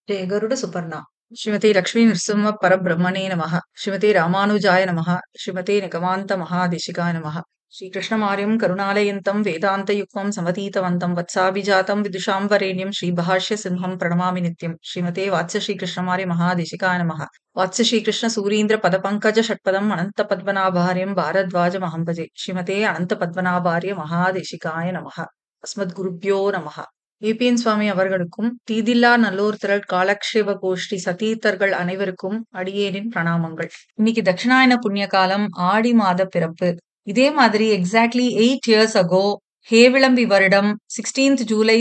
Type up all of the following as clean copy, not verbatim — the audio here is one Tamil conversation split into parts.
जय गरुड सुपर्णा श्रीमती लक्ष्मी नृसिंह परब्रह्मणे नमः श्रीमती रामानुजाय नमः श्रीमती निगमान्त महादेशिकाय नमः श्रीकृष्णमार्यं करुणालयन्तं वेदान्तयुक्तं समतीतवन्तं वत्साभिजातं विदुषां वरेण्यं श्रीभाष्यसिंहं प्रणमामि नित्यं श्रीमते वात्स्य श्रीकृष्णमार्य महादेशिकाय नमः वात्स्य श्रीकृष्ण सूरीन्द्र पदपङ्कज षट्पदम् अनन्तपद्मनाभार्यं भारद्वाजमहं भजे श्रीमते अनन्तपद्मनाभार्य महादेशिकाय नमः अस्मद्गुरुभ्यो नमः ஏபிஎன் சுவாமி அவர்களுக்கும் தீதில்லா நல்லோர் திரள் காலக்ஷேப கோஷ்டி சதீர்த்தர்கள் அனைவருக்கும் அடியேனின் பிரணாமங்கள். இன்னைக்கு தட்சிணாயன புண்ணிய காலம் ஆடி மாத பிறப்பு. இதே மாதிரி எக்ஸாக்ட்லி 8 years ago ஹேவிளம்பி வருடம் 16th July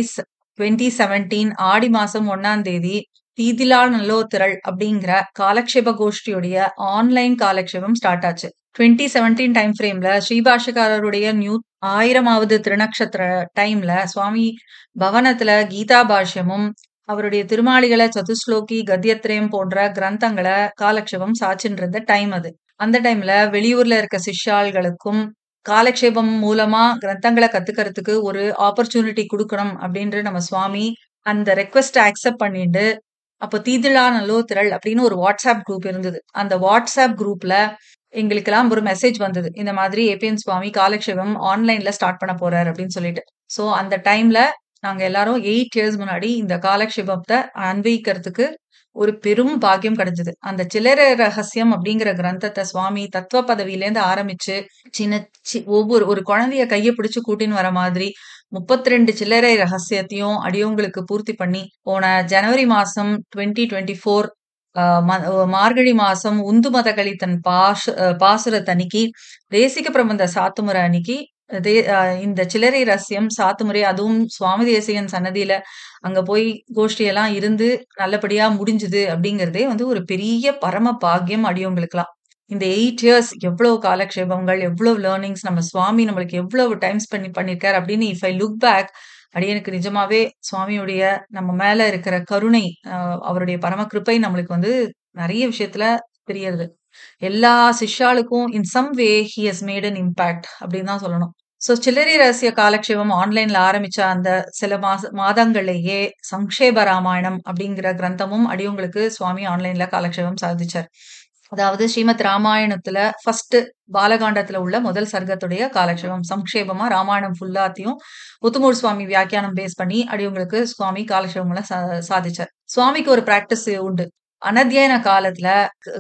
2017 ஆடி மாசம் 1ஆம் தேதி தீதிலா நல்லோர் திரள் அப்படிங்கிற காலக்ஷேப கோஷ்டியுடைய ஆன்லைன் காலக்ஷேபம் ஸ்டார்ட் ஆச்சு. 2017 டைம் ஃப்ரேம்ல ஸ்ரீபாஷக்காரருடைய 1000வது திருநக்ஷத்திர டைம்ல சுவாமி பவனத்துல கீதா பாஷ்யமும் அவருடைய திருமாளிகளை சதுஸ்லோகி கத்யத்ரயம் போன்ற கிரந்தங்களை காலக்ஷேபம் சாச்சின்றது டைம் அது. அந்த டைம்ல வெளியூர்ல இருக்க சிஷ்யாள்களுக்கும் காலக்ஷேபம் மூலமா கிரந்தங்களை கத்துக்கிறதுக்கு ஒரு ஆப்பர்ச்சுனிட்டி கொடுக்கணும் அப்படின்ற நம்ம சுவாமி அந்த ரெக்வெஸ்ட் அக்செப்ட் பண்ணிட்டு அப்போ தீதிலா நல்லோர் திரள் அப்படின்னு ஒரு வாட்ஸ்அப் குரூப் இருந்தது. அந்த வாட்ஸ்அப் குரூப்ல எங்களுக்கெல்லாம் ஒரு மெசேஜ் வந்தது, இந்த மாதிரி ஏபிஎன் சுவாமி காலக்ஷேபம் ஆன்லைன்ல ஸ்டார்ட் பண்ண போறாரு அப்படின்னு சொல்லிட்டு. ஸோ அந்த டைம்ல நாங்க எல்லாரும் 8 years முன்னாடி இந்த காலக்ஷேபத்தை அன்வயிக்கிறதுக்கு ஒரு பெரும் பாக்கியம் கிடைச்சது. அந்த சில்லறை ரகசியம் அப்படிங்கிற கிரந்தத்தை சுவாமி தத்துவ பதவியிலேருந்து ஆரம்பிச்சு சின்ன ஒவ்வொரு ஒரு குழந்தைய கையை பிடிச்சு கூட்டின்னு வர மாதிரி 32 சில்லறை ரகசியத்தையும் அடியோங்களுக்கு பூர்த்தி பண்ணி போன ஜனவரி மாசம் 2024 மார்கழி மாசம் உந்து மதகளி தன் பாசுரத்தன்னைக்கு தேசிக பிரபந்த சாத்துமுறை அன்னைக்கு இந்த சில்லறை ரகசியம் சாத்துமுறை, அதுவும் சுவாமி தேசிகன் சன்னதியில அங்க போய் கோஷ்டியெல்லாம் இருந்து நல்லபடியா முடிஞ்சுது அப்படிங்கிறதே ஒரு பெரிய பரம பாக்கியம் அடியவங்களுக்குலாம். இந்த 8 years எவ்வளவு காலக்ஷேபங்கள், எவ்வளவு லேர்னிங்ஸ், நம்ம சுவாமி நம்மளுக்கு எவ்வளவு டைம் ஸ்பெண்ட் பண்ணிருக்காரு அப்படின்னு இஃப் ஐ லுக் பேக் அடியனுக்கு நிஜமாவே சுவாமியுடைய நம்ம மேல இருக்கிற கருணை, அவருடைய பரம கிருப்பை நம்மளுக்கு நிறைய விஷயத்துல தெரியறது. எல்லா சிஷ்யாளுக்கும் in some way he has made an impact அப்படின்னு தான் சொல்லணும். ஸோ சில்லறை ரகசிய காலக்ஷேபம் ஆன்லைன்ல ஆரம்பிச்ச அந்த சில மாதங்கள்லயே சங்கேப ராமாயணம் அப்படிங்கிற கிரந்தமும் அடியவங்களுக்கு சுவாமி ஆன்லைன்ல காலக்ஷேபம் சாதிச்சார். அதாவது ஸ்ரீமத் ராமாயணத்துல ஃபர்ஸ்ட் பாலகாண்டத்துல உள்ள முதல் சர்க்கத்துடைய காலக்ஷேபம் சங்கேபமா ராமாயணம் ஃபுல்லாத்தையும் முத்துமூர் சுவாமி வியாக்கியானம் பேஸ் பண்ணி அடியவங்களுக்கு சுவாமி காலக்ஷேபம் சாதிச்சார். சுவாமிக்கு ஒரு பிராக்டிஸ் உண்டு. அனத்தியன காலத்துல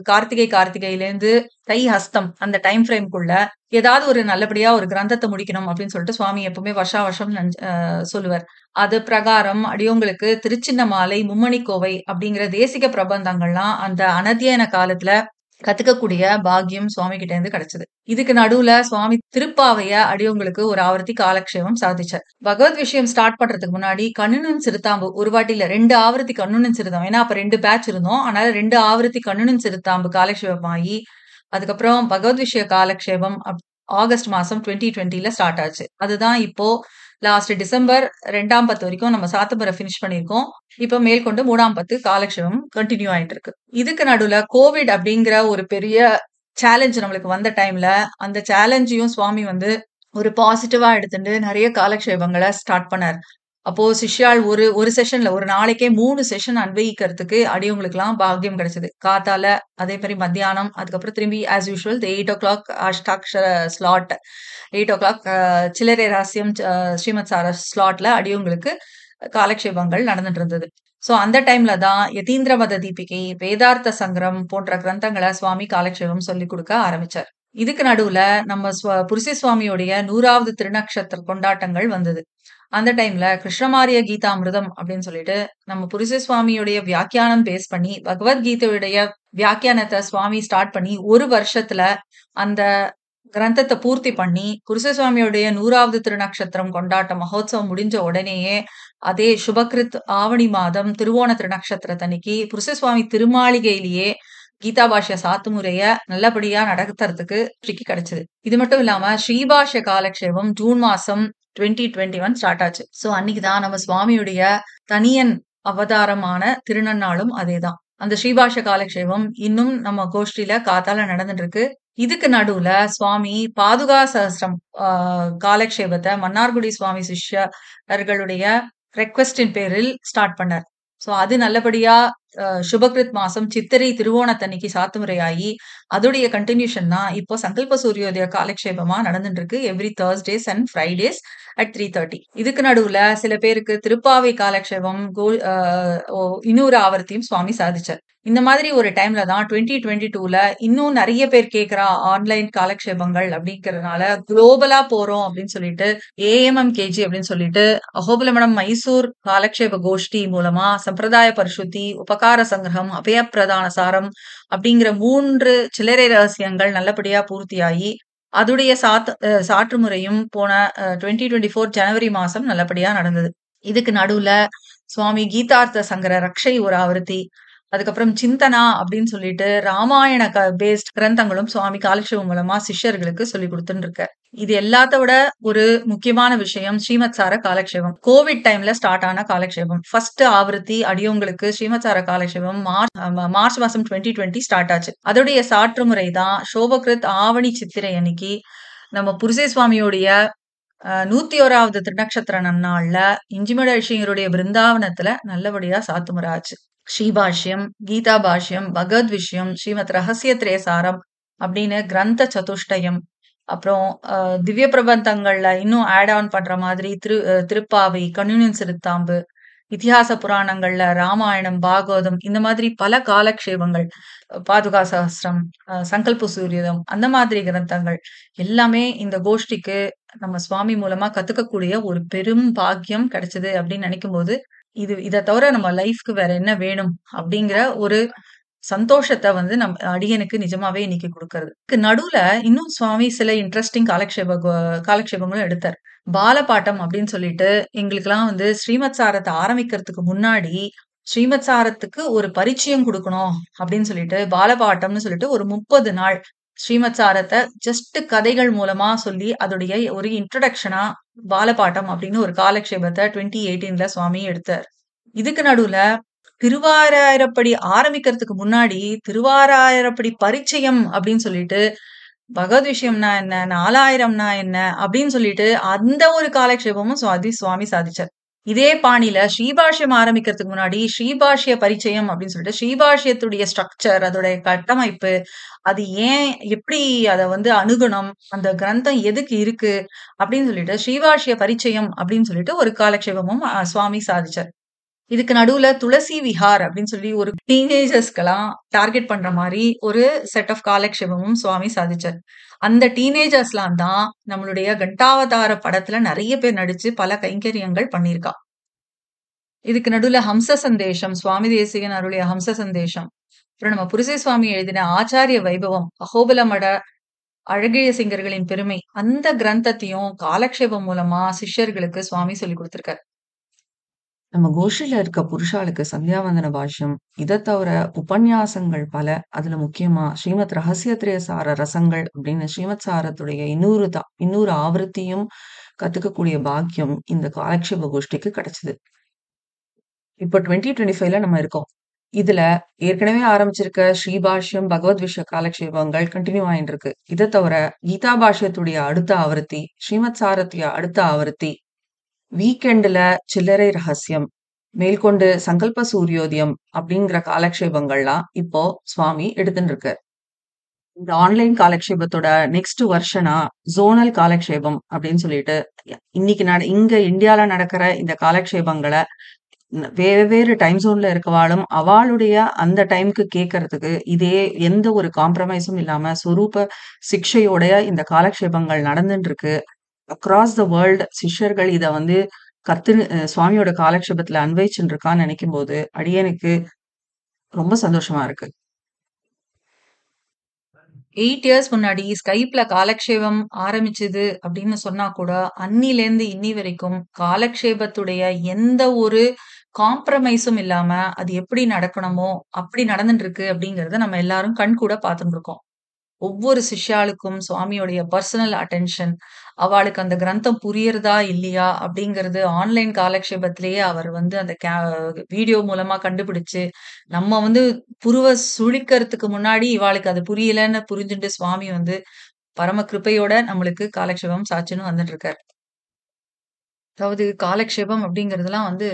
கார்த்திகையிலேருந்து தை ஹஸ்தம் அந்த டைம் ஃப்ரேம்குள்ள ஏதாவது ஒரு நல்லபடியா ஒரு கிரந்தத்தை முடிக்கணும் அப்படின்னு சொல்லிட்டு சுவாமி எப்பவுமே வருஷம் சொல்லுவார். அது பிரகாரம் அடியவங்களுக்கு திருச்சின்ன மாலை, மும்மணி கோவை அப்படிங்கிற தேசிக பிரபந்தங்கள்லாம் அந்த அனத்தியன காலத்துல கத்துக்கக்கூடிய பாக்கியம் சுவாமி கிட்ட இருந்து கிடைச்சது. இதுக்கு நடுவுல சுவாமி திருப்பாவைய அடியவங்களுக்கு ஒரு ஆவர்த்தி காலக்ஷேபம் சாதிச்சார். பகவத் விஷயம் ஸ்டார்ட் பண்றதுக்கு முன்னாடி கண்ணுனின் சிறுத்தாம்பு ஒரு வாட்டில 2 ஆவர்த்தி கண்ணுனின் சிறுத்தாம்பு, ஏன்னா அப்ப 2 பேட்ச் இருந்தோம், அதனால 2 ஆவர்த்தி கண்ணுனின் சிறுத்தாம்பு காலக்ஷேபம் ஆகி அதுக்கப்புறம் பகவத் விஷய காலக்ஷேபம் ஆகஸ்ட் மாசம் 2020ல ஸ்டார்ட் ஆச்சு. அதுதான் இப்போ லாஸ்ட் டிசம்பர் 2ஆம் பத்து வரைக்கும் நம்ம சாத்துமுறை பினிஷ் பண்ணிருக்கோம். இப்ப மேற்கொண்டு 3ஆம் பத்து காலக்ஷேபம் கண்டினியூ ஆயிட்டு இருக்கு. இதுக்கு நடுவுல கோவிட் அப்படிங்கிற ஒரு பெரிய சேலஞ்ச் நம்மளுக்கு வந்த டைம்ல அந்த சேலஞ்சையும் சுவாமி ஒரு பாசிட்டிவா எடுத்துட்டு நிறைய காலக்ஷேபங்களை ஸ்டார்ட் பண்ணார். அப்போ சிஷ்யாள் ஒரு செஷன்ல ஒரு நாளைக்கே 3 செஷன் அன்வயிக்கிறதுக்கு அடியவங்களுக்குலாம் பாக்கியம் கிடைச்சது. காத்தால, அதே மாதிரி மத்தியானம், அதுக்கப்புறம் திரும்பி as usual 8 o'clock அஷ்டாக்ஷர slot, 8 o'clock சில்லறை ரகசியம் ஸ்ரீமத் சார ஸ்லாட்ல அடியவங்களுக்கு காலக்ஷேபங்கள் நடந்துட்டு இருந்தது. சோ அந்த டைம்ல தான் யதீந்திர மத தீபிகை, வேதார்த்த சங்கரம் போன்ற கிரந்தங்களை சுவாமி காலக்ஷேபம் சொல்லி கொடுக்க ஆரம்பிச்சார். இதுக்கு நடுவுல நம்ம புருஷ சுவாமியோடைய 100வது திருநக்ஷத்திர கொண்டாட்டங்கள் வந்தது. அந்த டைம்ல கிருஷ்ணமாரிய கீதாமிருதம் அப்படின்னு சொல்லிட்டு நம்ம புருஷ சுவாமியுடைய வியாக்கியானம் பேஸ் பண்ணி பகவத்கீதையுடைய வியாக்கியானத்தை சுவாமி ஸ்டார்ட் பண்ணி ஒரு வருஷத்துல அந்த கிரந்தத்தை பூர்த்தி பண்ணி புருஷ சுவாமியுடைய 100வது திருநக்ஷத்திரம் கொண்டாட்ட மகோத்சவம் முடிஞ்ச உடனேயே அதே சுபகிருத் ஆவணி மாதம் திருவோண திருநக்ஷத்திரத்தன்னைக்கு புருஷ சுவாமி திருமாளிகையிலேயே கீதா பாஷ்ய சாத்துமுறைய நல்லபடியா நடத்துறதுக்கு கிடைச்சது. இது மட்டும் இல்லாம ஸ்ரீபாஷ்ய காலக்ஷேபம் ஜூன் மாசம் 2021 ஸ்டார்ட் ஆச்சு. சோ அன்னைக்குதான் நம்ம சுவாமியுடைய தனியன் அவதாரமான திருநன்னாளும் அதேதான். அந்த ஸ்ரீபாஷ்ய காலக்ஷேபம் இன்னும் நம்ம கோஷ்டியில காத்தால நடந்துட்டு இருக்கு. இதுக்கு நடுவுல சுவாமி பாதுகா சஹஸ்ரம் காலக்ஷேபத்தை மன்னார்குடி சுவாமி சிஷ்யர்களுடைய ரெக்வெஸ்டின் பேரில் ஸ்டார்ட் பண்ணார். சோ அது நல்லபடியா சுபகிருத் மாசம் சித்திரை திருவோணத்தன்னைக்கு சாத்துமுறையாகி, அதோடைய கன்டினியூஷன் தான் இப்போ சங்கல்ப சூரியோதய காலக்ஷேபமா நடந்துட்டு இருக்கு. Every Thursdays and Fridays at 3:30. இதுக்கு நடுவுல சில பேருக்கு திருப்பாவை காலக்ஷேபம், இன்னொரு ஆவர்த்தியும் சுவாமி சாதிச்சார். இந்த மாதிரி ஒரு டைம்ல தான் 2022ல இன்னும் நெறைய பேர் கேட்கிறா ஆன்லைன் காலக்ஷேபங்கள் அப்படிங்கிறதுனால, குளோபலா போறோம் அப்படின்னு சொல்லிட்டு ஏஎம்எம்கேஜி அப்படின்னு சொல்லிட்டு அஹோபிலமடம் மைசூர் காலக்ஷேப கோஷ்டி மூலமா சம்பிரதாய பரிசுத்தி, உபகார சங்கிரகம், அபயப்பிரதான சாரம் அப்படிங்கிற 3 சில்லறை ரகசியங்கள் நல்லபடியா பூர்த்தியாகி, அதுடைய சாற்று முறையும் போன 2024 ஜனவரி மாசம் நல்லபடியா நடந்தது. இதுக்கு நடுவுல சுவாமி கீதார்த்த சங்கர ரக்ஷை ஒரு ஆவர்த்தி, அதுக்கப்புறம் சிந்தனா அப்படின்னு சொல்லிட்டு ராமாயண பேஸ்ட் கிரந்தங்களும் சுவாமி காலக்ஷேபம் மூலமா சிஷ்யர்களுக்கு சொல்லி கொடுத்துட்டு இருக்கார். இது எல்லாத்த விட ஒரு முக்கியமான விஷயம் ஸ்ரீமத் சார காலக்ஷேபம். கோவிட் டைம்ல ஸ்டார்ட் ஆன காலக்ஷேபம். ஃபர்ஸ்ட் ஆவர்த்தி அடியோங்களுக்கு ஸ்ரீமத் சார காலக்ஷேபம் மார்ச் மாசம் 2020 ஸ்டார்ட் ஆச்சு. அதோடைய சாற்று முறை தான் சோபகிருத் ஆவணி சித்திரை அன்னைக்கு நம்ம புருஷே சுவாமியோடைய 101வது திருநக்ஷத்திர நன்னாள்ல இஞ்சிமட ரிஷியருடைய பிருந்தாவனத்துல நல்லபடியா சாத்துமுறை ஆச்சு. ஸ்ரீபாஷ்யம், கீதா பாஷ்யம், பகவத் விஷயம், ஸ்ரீமத் ரகசிய திரேசாரம் அப்படின்னு கிரந்த சதுஷ்டயம், அப்புறம் திவ்ய பிரபந்தங்கள்ல இன்னும் ஆட் ஆன் பண்ற மாதிரி திருப்பாவை, கண்ணுனின் சிறுத்தாம்பு, இதிகாச புராணங்கள்ல ராமாயணம், பாகவதம் இந்த மாதிரி பல காலக்ஷேபங்கள், பாதுகா சஹஸ்ரம், சங்கல்ப சூரியம் அந்த மாதிரி கிரந்தங்கள் எல்லாமே இந்த கோஷ்டிக்கு நம்ம சுவாமி மூலமா கத்துக்கக்கூடிய ஒரு பெரும் பாக்கியம் கிடைச்சது அப்படின்னு நினைக்கும்போது, இத தவிர நம்ம லைஃப்க்கு வேற என்ன வேணும்? அப்படிங்கிற ஒரு சந்தோஷத்த வந்து அடியனுக்கு நிஜமாவே இன்னைக்கு குடுக்கறது. இதுக்கு நடுவுல இன்னும் சுவாமி சில இன்ட்ரஸ்டிங் காலக்ஷேபங்களும் எடுத்தார். பாலபாட்டம் அப்படின்னு சொல்லிட்டு எங்களுக்கெல்லாம் வந்து ஸ்ரீமத் சாரத்த ஆரம்பிக்கிறதுக்கு முன்னாடி, ஸ்ரீமத் சாரத்துக்கு ஒரு பரிச்சயம் குடுக்கணும் அப்படின்னு சொல்லிட்டு, பாலபாட்டம்னு சொல்லிட்டு ஒரு 30 நாள் ஸ்ரீமத் சாரத்த ஜஸ்ட் கதைகள் மூலமா சொல்லி, அதோடைய ஒரு இன்ட்ரோடக்ஷனா பாலபாட்டம் அப்படின்னு ஒரு காலக்ஷேபத்த 2018ல சுவாமி எடுத்தார். இதுக்கு நடுவுல திருவாராயிரப்படி ஆரம்பிக்கிறதுக்கு முன்னாடி, திருவாராயிரப்படி பரிச்சயம் அப்படின்னு சொல்லிட்டு, பகவத் விஷயம்னா என்ன? 4000னா என்ன? அப்படின்னு சொல்லிட்டு, அந்த ஒரு காலக்ஷேபமும் சுவாமி சாதிச்சார். இதே பாணியில ஸ்ரீபாஷ்யம் ஆரம்பிக்கிறதுக்கு முன்னாடி, ஸ்ரீபாஷ்ய பரிச்சயம் அப்படின்னு சொல்லிட்டு, ஸ்ரீபாஷ்யத்துடைய ஸ்ட்ரக்சர், அதோடைய கட்டமைப்பு, அது ஏன், எப்படி அத வந்து அணுகணும், அந்த கிரந்தம் எதுக்கு இருக்கு அப்படின்னு சொல்லிட்டு, ஸ்ரீபாஷ்ய பரிச்சயம் அப்படின்னு சொல்லிட்டு ஒரு காலக்ஷேபமும் சுவாமி சாதிச்சார். இதுக்கு நடுவுல துளசி விஹார் அப்படின்னு சொல்லி ஒரு டீனேஜர்ஸ்க்கெல்லாம் டார்கெட் பண்ற மாரி ஒரு செட் ஆஃப் காலக்ஷேபமும் சுவாமி சாதிச்சார். அந்த டீனேஜர்ஸ்லாம் தான் நம்மளுடைய கண்டாவதார படத்துல நெறைய பேர் நடிச்சு பல கைங்கரியங்கள் பண்ணியிருக்கா. இதுக்கு நடுவுல ஹம்ச சந்தேஷம், சுவாமி தேசிகன் அருளிய ஹம்ச சந்தேஷம், அப்புறம் நம்ம புருஷே சுவாமி எழுதின ஆச்சாரிய வைபவம், அஹோபில மட அழகிய சிங்கர்களின் பெருமை, அந்த கிரந்தத்தையும் காலக்ஷேபம் மூலமா சிஷ்யர்களுக்கு சுவாமி சொல்லிக் குடுத்திருக்கார். நம்ம கோஷ்டில இருக்க புருஷாளுக்கு சந்தியாவந்தன பாஷ்யம், இத தவிர உபன்யாசங்கள் பல. அதுல முக்கியமா ஸ்ரீமத் ரகசியத்ரய சார ரசங்கள் அப்படின்னு ஸ்ரீமத் சாரத்துடைய இன்னொரு ஆவர்த்தியும் கத்துக்கக்கூடிய பாக்கியம் இந்த காலக்ஷேப கோஷ்டிக்கு கிடைச்சது. இப்போ 2025ல நம்ம இருக்கோம். இதுல ஏற்கனவே ஆரம்பிச்சிருக்க ஸ்ரீபாஷ்யம், பகவத் விஷய காலக்ஷேபங்கள் கண்டினியூ ஆயிட்டு இருக்கு. இத தவிர கீதா பாஷ்யத்துடைய அடுத்த ஆவர்த்தி, ஸ்ரீமத் சாரத்துடைய அடுத்த ஆவர்த்தி, வீக்கெண்டுல சில்லறை ரகசியம், மேல்கொண்டு சங்கல்ப சூரியோதயம் அப்படிங்கிற காலக்ஷேபங்கள்லாம் இப்போ சுவாமி எடுத்துட்டு இருக்கார். இந்த ஆன்லைன் காலக்ஷேபத்தோட நெக்ஸ்ட் வெர்ஷனா ஜோனல் காலக்ஷேபம் அப்படின்னு சொல்லிட்டு இன்னைக்கு இங்க இந்தியால நடக்கிற இந்த காலக்ஷேபங்களை வெவ்வேறு டைம் ஜோன்ல இருக்கவாளும் அவளுடைய அந்த டைம்க்கு கேட்கறதுக்கு இதே எந்த ஒரு காம்ப்ரமைஸும் இல்லாம சொரூப சிக்ஷையோடைய இந்த காலக்ஷேபங்கள் நடந்துட்டு இருக்கு. அக்ராஸ் த வேர்ல்ட் சிஷ்யர்கள் இத வந்து சுவாமியோட காலக்ஷேபத்துல அன்வைச்சுட்டு இருக்கான்னு நினைக்கும் போது அடியனுக்கு ரொம்ப சந்தோஷமா இருக்கு. 8 இயர்ஸ் முன்னாடி ஸ்கைப்ல காலக்ஷேபம் ஆரம்பிச்சது அப்படின்னு சொன்னா கூட, அன்னிலேருந்து இன்னி வரைக்கும் காலக்ஷேபத்துடைய எந்த ஒரு காம்ப்ரமைஸும் இல்லாம, அது எப்படி நடக்கணுமோ, அப்படி நடந்துட்டு இருக்கு அப்படிங்கிறத நம்ம எல்லாரும் கண்கூட பார்த்துட்டு இருக்கோம். ஒவ்வொரு சிஷ்யாளுக்கும் சுவாமியோடைய பர்சனல் அட்டென்ஷன், அவளுக்கு அந்த கிரந்தம் புரியுறதா இல்லையா அப்படிங்கிறது ஆன்லைன் காலக்ஷேபத்திலேயே அவர் வந்து அந்த வீடியோ மூலமா கண்டுபிடிச்சு, நம்ம வந்து புருவ சுழிக்கிறதுக்கு முன்னாடி இவாளுக்கு அது புரியலன்னு புரிஞ்சுட்டு சுவாமி வந்து பரம கிருபையோட நம்மளுக்கு காலக்ஷேபம் சாட்சின்னு வந்துட்டு இருக்காரு. அதாவது காலக்ஷேபம் அப்படிங்கிறதுலாம் வந்து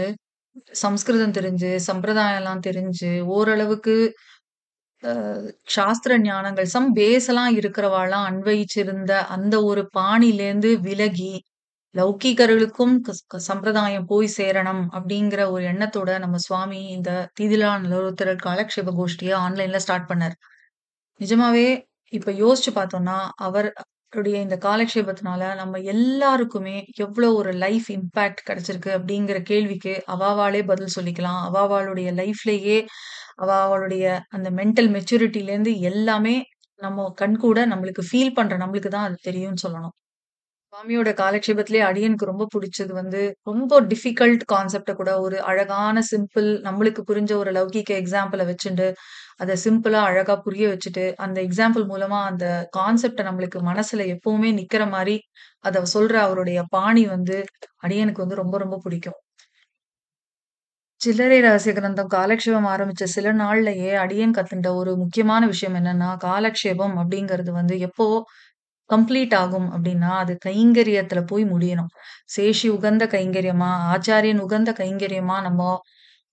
சம்ஸ்கிருதம் தெரிஞ்சு, சம்பிரதாயம்லாம் தெரிஞ்சு, ஓரளவுக்கு அ சாஸ்திர ஞானங்கள் பேஸ் எல்லாம் இருக்கிறவாள்லாம் அன்வயிச்சிருந்த அந்த ஒரு பாணியிலேருந்து விலகி, லௌகீகர்களுக்கும் சம்பிரதாயம் போய் சேரணும் அப்படிங்கிற ஒரு எண்ணத்தோட நம்ம சுவாமி இந்த தீதிலா நலோத்தரர் காலக்ஷேப கோஷ்டிய ஆன்லைன்ல ஸ்டார்ட் பண்ணாரு. நிஜமாவே இப்ப யோசிச்சு பார்த்தோம்னா, அவருடைய இந்த காலக்ஷேபத்தினால நம்ம எல்லாருக்குமே எவ்ளோ ஒரு லைஃப் இம்பாக்ட் கிடைச்சிருக்கு அப்படிங்கிற கேள்விக்கு அவாவாளே பதில் சொல்லிக்கலாம். அவாவாளுடைய லைஃப்லயே அவளுடைய அந்த மென்டல் மெச்சூரிட்டிலேருந்து எல்லாமே நம்ம கண்கூட நம்மளுக்கு ஃபீல் பண்ற நம்மளுக்கு தான் அது தெரியும்னு சொல்லணும். சுவாமியோட காலக்ஷேபத்திலேயே அடியனுக்கு ரொம்ப புடிச்சது ரொம்ப டிஃபிகல்ட் கான்செப்ட்ட கூட ஒரு அழகான சிம்பிள் நம்மளுக்கு புரிஞ்ச ஒரு லௌகீக எக்ஸாம்பிள வச்சுண்டு, அத சிம்பிளா அழகா புரிய வச்சுட்டு, அந்த எக்ஸாம்பிள் மூலமா அந்த கான்செப்ட்ட நம்மளுக்கு மனசுல எப்பவுமே நிக்கிற மாரி, அத சொல்ற அவருடைய பாணி அடியனுக்கு ரொம்ப ரொம்ப பிடிக்கும். சில்லறை ரகசிய கிரந்தம் காலக்ஷேபம் ஆரம்பிச்ச சில நாள்லயே அடியேன் கத்துண்ட ஒரு முக்கியமான விஷயம் என்னன்னா, காலக்ஷேபம் அப்படிங்கிறது எப்போ கம்ப்ளீட் ஆகும் அப்படின்னா, அது கைங்கரியத்துல போய் முடியணும். சேஷி உகந்த கைங்கரியமா, ஆச்சாரியன் உகந்த கைங்கரியமா நம்ம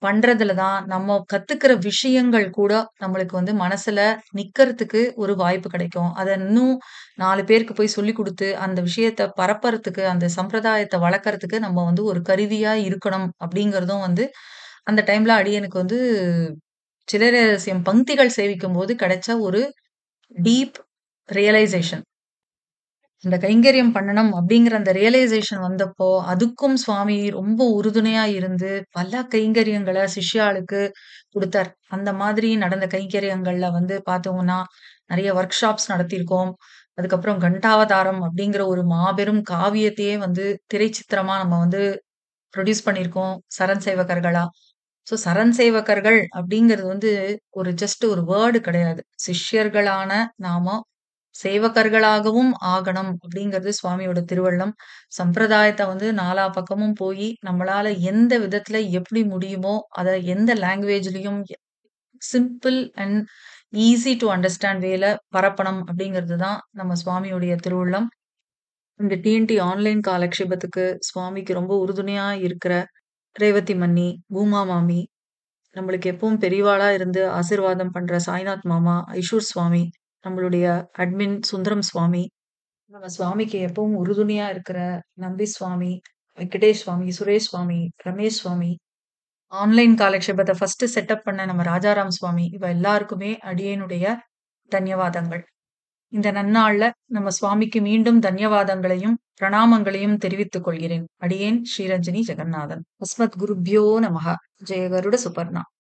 பண்றதுல தான் நம்ம கத்துக்கிற விஷயங்கள் கூட நம்மளுக்கு மனசுல நிக்கிறதுக்கு ஒரு வாய்ப்பு கிடைக்கும். அத இன்னும் 4 பேருக்கு போய் சொல்லிக் குடுத்து, அந்த விஷயத்த பரப்பறதுக்கு, அந்த சம்பிரதாயத்த வளர்க்கறதுக்கு நம்ம ஒரு கருவியா இருக்கணும் அப்படிங்கிறதும் அந்த டைம்ல அடியனுக்கு சில்லறை ரகசியம் பங்கிகள் சேவிக்கும்போது கிடைச்ச ஒரு டீப் ரியலைசேஷன். இந்த கைங்கரியம் பண்ணணும் அப்படிங்கிற அந்த ரியலைசேஷன் வந்தப்போ, அதுக்கும் சுவாமி ரொம்ப உறுதுணையா இருந்து, பல கைங்கரியங்கள சிஷ்யாளுக்கு குடுத்தார். அந்த மாதிரி நடந்த கைங்கரியங்கள்ல பார்த்தோம்னா, நெறைய ஒர்க் ஷாப்ஸ் நடத்தியிருக்கோம். அதுக்கப்புறம் கண்டாவதாரம் அப்படிங்கிற ஒரு மாபெரும் காவியத்தையே திரைச்சித்திரமா நம்ம ப்ரொடியூஸ் பண்ணியிருக்கோம். சரண் சேவகர்களா. சரண் சேவகர்கள் அப்படிங்கிறது ஒரு ஜஸ்ட் ஒரு வேர்ட் கிடையாது. சிஷ்யர்களான நாம சேவகர்களாகவும் ஆகணும் அப்படிங்கிறது சுவாமியோட திருவள்ளம். சம்பிரதாயத்த நாலா பக்கமும் போயி, நம்மளால எந்த விதத்துல எப்படி முடியுமோ, அத எந்த லாங்குவேஜ்லயும் simple and easy to understand வேல பரப்பணும் அப்படிங்கிறது தான் நம்ம சுவாமியுடைய திருவுள்ளம். இந்த டிஎன்டி ஆன்லைன் காலக்ஷேபத்துக்கு சுவாமிக்கு ரொம்ப உறுதுணையா இருக்கிற ரேவதி மன்னி, பூமா மாமி, நம்மளுக்கு எப்பவும் பெரியவாளா இருந்து ஆசீர்வாதம் பண்ற சாய்நாத் மாமா, ஐஷூர் சுவாமி, நம்மளுடைய அட்மின் சுந்தரம் சுவாமி, நம்ம சுவாமிக்கு எப்பவும் உறுதுணையா இருக்கிற நம்பி சுவாமி, வெங்கடேஷ் சுவாமி, சுரேஷ் சுவாமி, ரமேஷ் சுவாமி, ஆன்லைன் காலக்ஷேபத்த ஃபர்ஸ்ட் செட்டப் பண்ண நம்ம ராஜாராம் சுவாமி, இவ எல்லாருக்குமே அடியேனுடைய தன்யவாதங்கள். இந்த நன்னாள்ல நம்ம சுவாமிக்கு மீண்டும் தன்யவாதங்களையும், பிரணாமங்களையும் தெரிவித்துக் கொள்கிறேன். அடியேன் ஸ்ரீரஞ்சனி ஜெகநாதன். அஸ்மத் குருப்யோ நமஹ. ஜெய கருட சுபர்ணா.